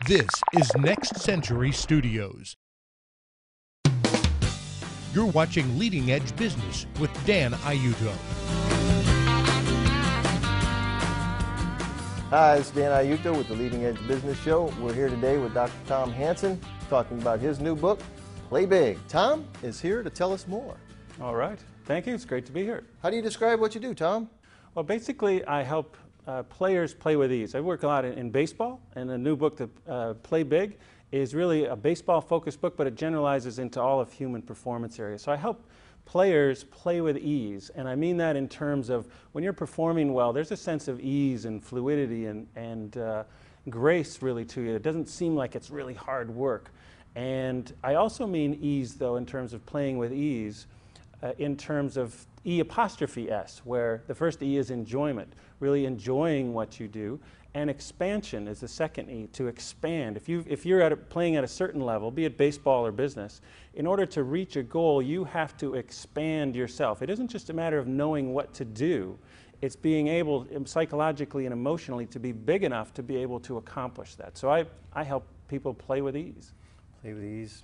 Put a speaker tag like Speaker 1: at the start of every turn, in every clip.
Speaker 1: This is Next Century Studios. You're watching Leading Edge Business with Dan Auito.
Speaker 2: Hi, it's Dan Auito with the Leading Edge Business Show. We're here today with Dr. Tom Hanson talking about his new book, Play Big. Tom is here to tell us more.
Speaker 3: All right. Thank you. It's great to be here.
Speaker 2: How do you describe what you do, Tom?
Speaker 3: Well, basically, I help players play with ease. I work a lot in baseball, and the new book, Play Big, is really a baseball-focused book, but it generalizes into all of human performance areas. So I help players play with ease, and I mean that in terms of when you're performing well, there's a sense of ease and fluidity and grace really to you. It doesn't seem like it's really hard work. And I also mean ease, though, in terms of playing with ease, in terms of E''S, where the first E is enjoyment, really enjoying what you do, and expansion is the second E, to expand. If you're playing at a certain level, be it baseball or business, in order to reach a goal, you have to expand yourself. It isn't just a matter of knowing what to do. It's being able, psychologically and emotionally, to be big enough to be able to accomplish that. So I help people play with ease. Play with ease,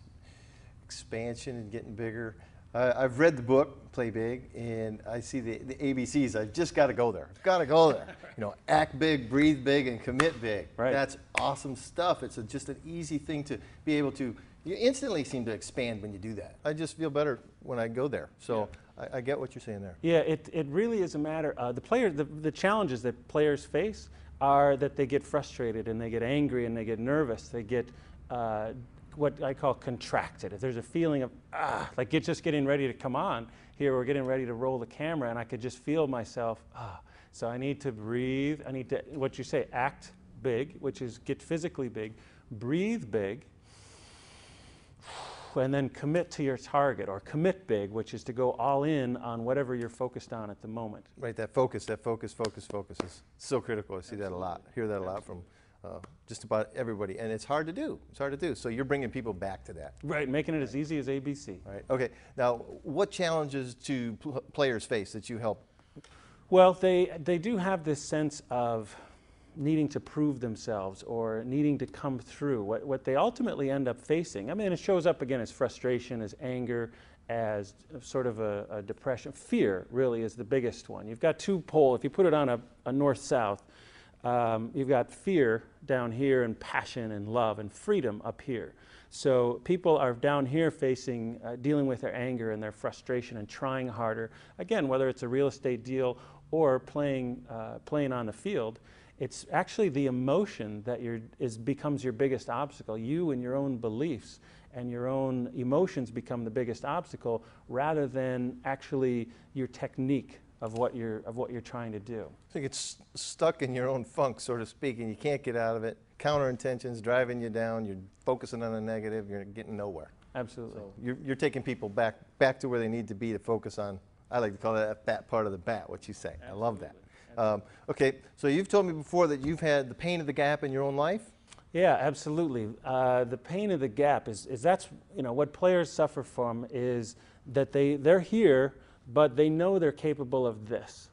Speaker 2: expansion and getting bigger. I've read the book, Play Big, and I see the ABCs. I've just got to go there. Got to go there. You know, act big, breathe big, and commit big.
Speaker 3: Right.
Speaker 2: That's awesome stuff. It's just an easy thing to be able to. You instantly seem to expand when you do that. I just feel better when I go there. So yeah. I get what you're saying there.
Speaker 3: Yeah, it really is a matter. The challenges that players face are that they get frustrated and they get angry and they get nervous. They get what I call contracted. If there's a feeling of, like it's just getting ready to come on, here we're getting ready to roll the camera, and I could just feel myself, So I need to breathe, I need to, what you say, act big, which is get physically big, breathe big, and then commit to your target, or commit big, which is to go all in on whatever you're focused on at the moment.
Speaker 2: Right, that focus is so critical. I see that a lot, hear that a lot from just about everybody, and it's hard to do. It's hard to do. So you're bringing people back to that.
Speaker 3: Right, making it as easy as ABC.
Speaker 2: Right. Okay. Now, what challenges do players face that you help?
Speaker 3: Well, they do have this sense of needing to prove themselves or needing to come through. What they ultimately end up facing, I mean, it shows up again as frustration, as anger, as sort of a depression. Fear really is the biggest one. You've got two poles. If you put it on a north-south, you've got fear down here and passion and love and freedom up here. So people are down here facing, dealing with their anger and their frustration and trying harder. Again, whether it's a real estate deal or playing on the field, it's actually the emotion that becomes your biggest obstacle. You and your own beliefs and your own emotions become the biggest obstacle rather than actually your technique of what you're trying to do.
Speaker 2: So you get stuck in your own funk, so to speak, and you can't get out of it. Counter intentions driving you down. You're focusing on the negative. You're getting nowhere.
Speaker 3: Absolutely.
Speaker 2: So you're taking people back to where they need to be to focus on. I like to call that fat part of the bat. What you say. Absolutely. I love that. Okay. So you've told me before that you've had the pain of the gap in your own life.
Speaker 3: Yeah, absolutely. The pain of the gap is that's what players suffer from is that they're here, but they know they're capable of this.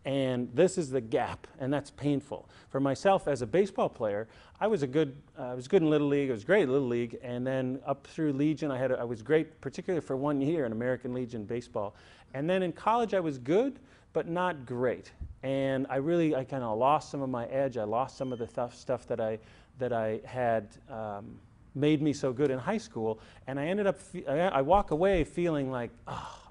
Speaker 3: And this is the gap, and that's painful. For myself as a baseball player, I was good in Little League, I was great in Little League, and then up through Legion, I was great, particularly for 1 year in American Legion baseball. And then in college, I was good, but not great. And I kind of lost some of my edge. I lost some of the stuff that I had made me so good in high school, and I ended up, I walk away feeling like,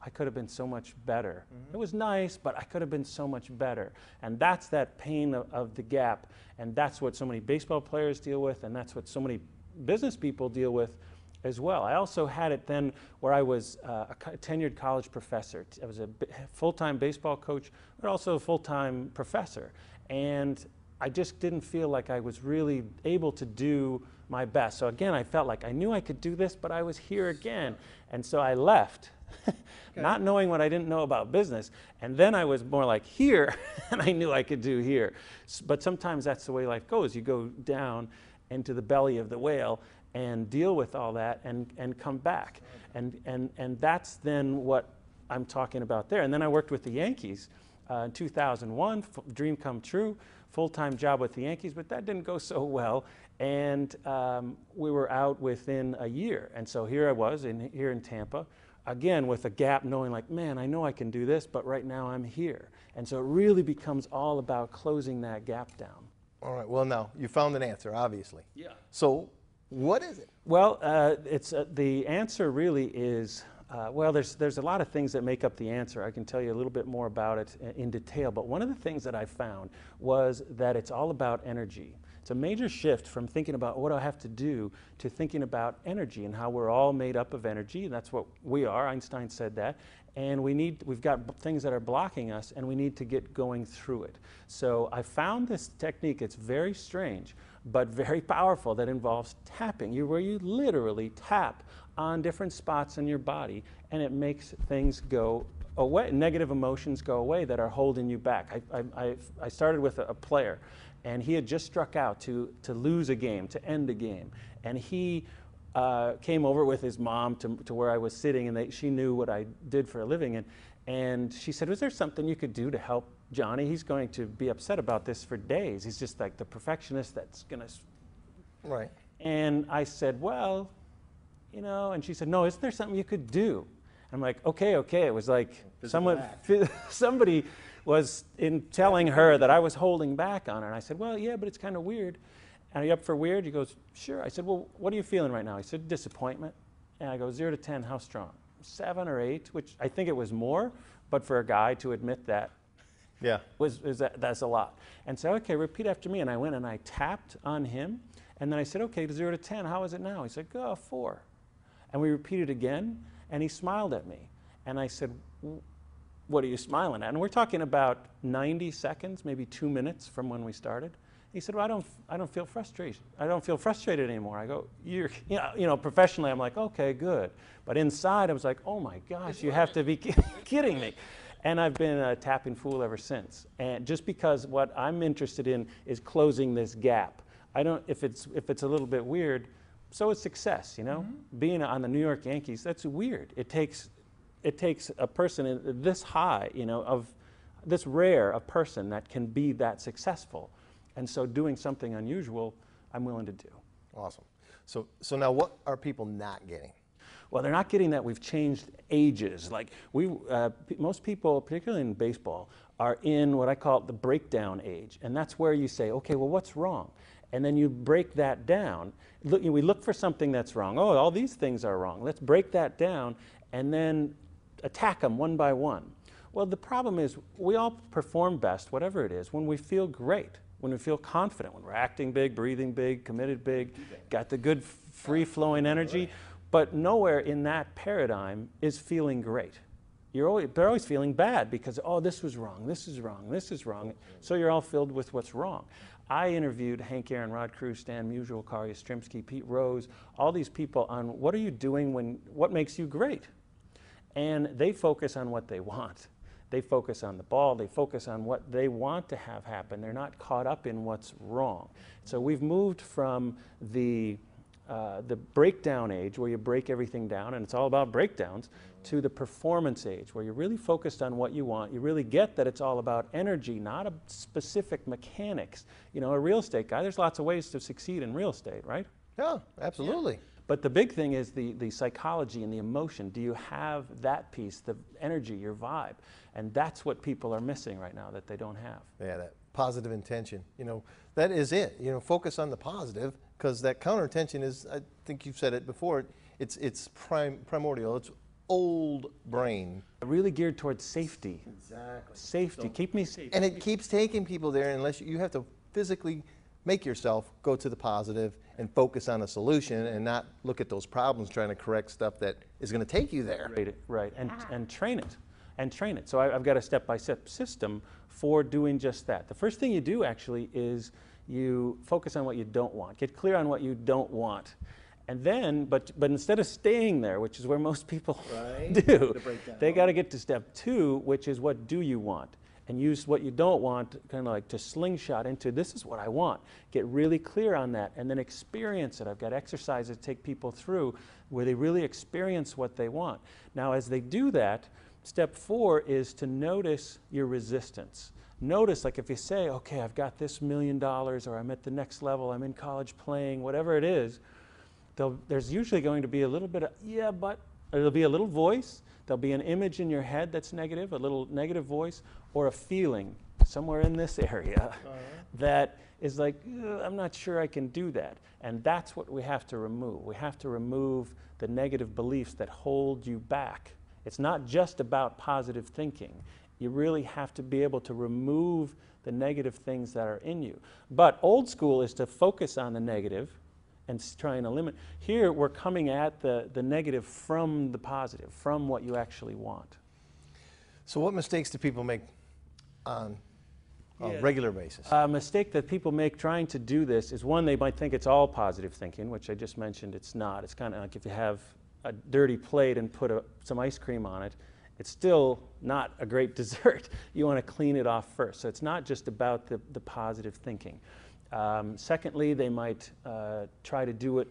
Speaker 3: I could have been so much better. Mm-hmm. It was nice, but I could have been so much better. And that's that pain of the gap, and that's what so many baseball players deal with, and that's what so many business people deal with as well. I also had it then where I was a tenured college professor. I was a full-time baseball coach, but also a full-time professor. And I just didn't feel like I was really able to do my best. So again, I felt like I knew I could do this, but I was here again. And so I left, not knowing what I didn't know about business. And then I was more like here, and I knew I could do here. But sometimes that's the way life goes. You go down into the belly of the whale and deal with all that and come back. And that's then what I'm talking about there. And then I worked with the Yankees in 2001, dream come true, full-time job with the Yankees, but that didn't go so well. And we were out within a year. And so here I was here in Tampa, again with a gap, knowing like, man, I know I can do this, but right now I'm here. And so it really becomes all about closing that gap down.
Speaker 2: All right, well now, you found an answer, obviously.
Speaker 3: Yeah.
Speaker 2: So what is it?
Speaker 3: Well, the answer really is, well, there's a lot of things that make up the answer. I can tell you a little bit more about it in detail, but one of the things that I found was that it's all about energy. It's a major shift from thinking about what do I have to do to thinking about energy and how we're all made up of energy, and that's what we are. Einstein said that. And we've got things that are blocking us, and we need to get going through it. So I found this technique. It's very strange, but very powerful, that involves tapping, where you literally tap on different spots in your body, and it makes things go away, negative emotions go away that are holding you back. I started with a player, and he had just struck out to lose a game, to end a game, and he came over with his mom to where I was sitting, and she knew what I did for a living, and she said, was there something you could do to help Johnny? He's going to be upset about this for days. He's just like the perfectionist that's going to...
Speaker 2: Right.
Speaker 3: And I said, well, you know, and she said, no, isn't there something you could do? I'm like, okay. It was like somebody was telling her that I was holding back on her. And I said, well, yeah, but it's kind of weird. And are you up for weird? He goes, sure. I said, well, what are you feeling right now? He said, disappointment. And I go, 0 to 10, how strong? 7 or 8, which I think it was more, but for a guy to admit that,
Speaker 2: yeah,
Speaker 3: that's a lot. And so, okay, repeat after me. And I went and I tapped on him. And then I said, okay, 0 to 10, how is it now? He said, go 4. And we repeated again, and he smiled at me. And I said, what are you smiling at? And we're talking about 90 seconds, maybe 2 minutes from when we started. He said, well, I don't feel frustrated. I don't feel frustrated anymore. I go, you know, professionally, I'm like, okay, good. But inside, I was like, oh my gosh, you have to be kidding me. And I've been a tapping fool ever since. And just because what I'm interested in is closing this gap. If it's a little bit weird, so is success, you know? Mm-hmm. Being on the New York Yankees, that's weird. It takes a person this high, you know, of this rare a person that can be that successful. And so doing something unusual, I'm willing to do.
Speaker 2: Awesome. So now what are people not getting?
Speaker 3: Well, they're not getting that we've changed ages. Like most people, particularly in baseball, are in what I call the breakdown age. And that's where you say, okay, well, what's wrong? And then you break that down. We look for something that's wrong. Oh, all these things are wrong. Let's break that down and then attack them one by one. Well, the problem is we all perform best, whatever it is, when we feel great, when we feel confident, when we're acting big, breathing big, committed big, got the good free-flowing energy. But nowhere in that paradigm is feeling great. They're always feeling bad because, oh, this was wrong, this is wrong, this is wrong. So you're all filled with what's wrong. I interviewed Hank Aaron, Rod Carew, Stan Musial, Yastrzemski, Pete Rose, all these people on what are you doing what makes you great? And they focus on what they want. They focus on the ball, they focus on what they want to have happen. They're not caught up in what's wrong. So we've moved from the breakdown age where you break everything down and it's all about breakdowns to the performance age where you're really focused on what you want. You really get that it's all about energy, not a specific mechanics. You know, a real estate guy, there's lots of ways to succeed in real estate, right?
Speaker 2: Yeah, absolutely.
Speaker 3: Yeah. But the big thing is the psychology and the emotion. Do you have that piece, the energy, your vibe? And that's what people are missing right now that they don't have.
Speaker 2: Yeah, that positive intention. You know, that is it. You know, focus on the positive because that counter intention is, I think you've said it before, it's primordial. It's old brain.
Speaker 3: Really geared towards safety.
Speaker 2: Exactly.
Speaker 3: Safety, keep me safe.
Speaker 2: And it keeps taking people there unless you have to physically make yourself go to the positive and focus on a solution and not look at those problems trying to correct stuff that is going to take you there.
Speaker 3: Right. And train it. And train it. So I've got a step-by-step system for doing just that. The first thing you do actually is you focus on what you don't want. Get clear on what you don't want. And then, but instead of staying there, which is where most people do, they got to get to step 2, which is what do you want? And use what you don't want kind of like to slingshot into this is what I want. Get really clear on that and then experience it. I've got exercises to take people through where they really experience what they want. Now as they do that, step 4 is to notice your resistance. notice, like if you say, okay, I've got this $1 million, or I'm at the next level, I'm in college playing, whatever it is, there's usually going to be a little bit of, yeah, but, or there'll be a little voice, there'll be an image in your head that's negative, a little negative voice, or a feeling somewhere in this area that is like, I'm not sure I can do that. And that's what we have to remove. We have to remove the negative beliefs that hold you back. It's not just about positive thinking. You really have to be able to remove the negative things that are in you. But old school is to focus on the negative and try and eliminate. Here, we're coming at the negative from the positive, from what you actually want.
Speaker 2: So what mistakes do people make on a regular basis?
Speaker 3: A mistake that people make trying to do this is, one, they might think it's all positive thinking, which I just mentioned it's not. It's kind of like if you have a dirty plate and put some ice cream on it, it's still not a great dessert. You want to clean it off first. So it's not just about the positive thinking. Secondly, they might try to do it,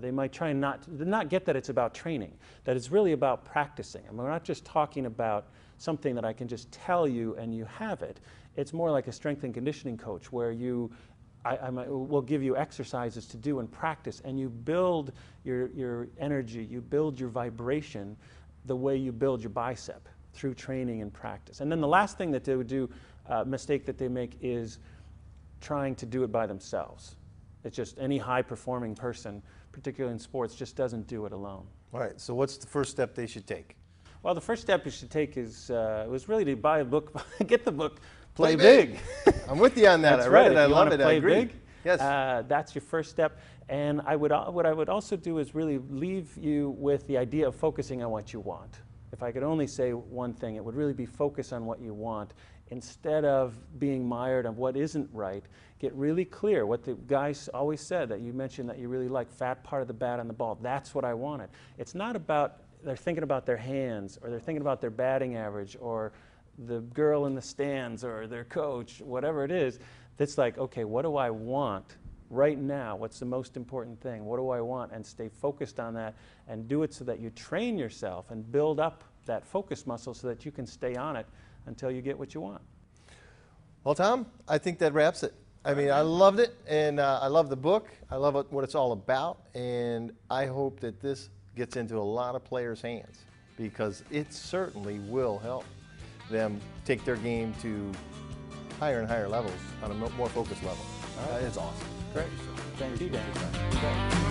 Speaker 3: they might try and not get that it's about training, that it's really about practicing. I mean, we're not just talking about something that I can just tell you and you have it. It's more like a strength and conditioning coach where we'll give you exercises to do and practice, and you build your energy, you build your vibration the way you build your bicep through training and practice. And then the last thing that they would do, mistake that they make, is trying to do it by themselves. It's just any high-performing person, particularly in sports, just doesn't do it alone.
Speaker 2: All right, so what's the first step they should take?
Speaker 3: Well, the first step you should take is was really to buy a book, get the book, Play Big.
Speaker 2: I'm with you on that.
Speaker 3: That's
Speaker 2: I read
Speaker 3: right.
Speaker 2: it, I
Speaker 3: If you
Speaker 2: love
Speaker 3: want
Speaker 2: it,
Speaker 3: to
Speaker 2: I
Speaker 3: play
Speaker 2: agree.
Speaker 3: big,
Speaker 2: Yes.
Speaker 3: that's your first step. And what I would also do is really leave you with the idea of focusing on what you want. If I could only say one thing, it would really be focus on what you want instead of being mired on what isn't right. Get really clear. What the guys always said that you mentioned that you really like, fat part of the bat on the ball. That's what I wanted. It's not about they're thinking about their hands, or they're thinking about their batting average, or the girl in the stands, or their coach, whatever it is. It's like, okay, what do I want right now? What's the most important thing? What do I want? And stay focused on that and do it so that you train yourself and build up that focus muscle so that you can stay on it until you get what you want.
Speaker 2: Well, Tom, I think that wraps it. I mean, I loved it, and I love the book. I love what it's all about, and I hope that this gets into a lot of players' hands, because it certainly will help them take their game to higher and higher levels on a more focused level. It's awesome.
Speaker 3: Great. Thank you, Dan.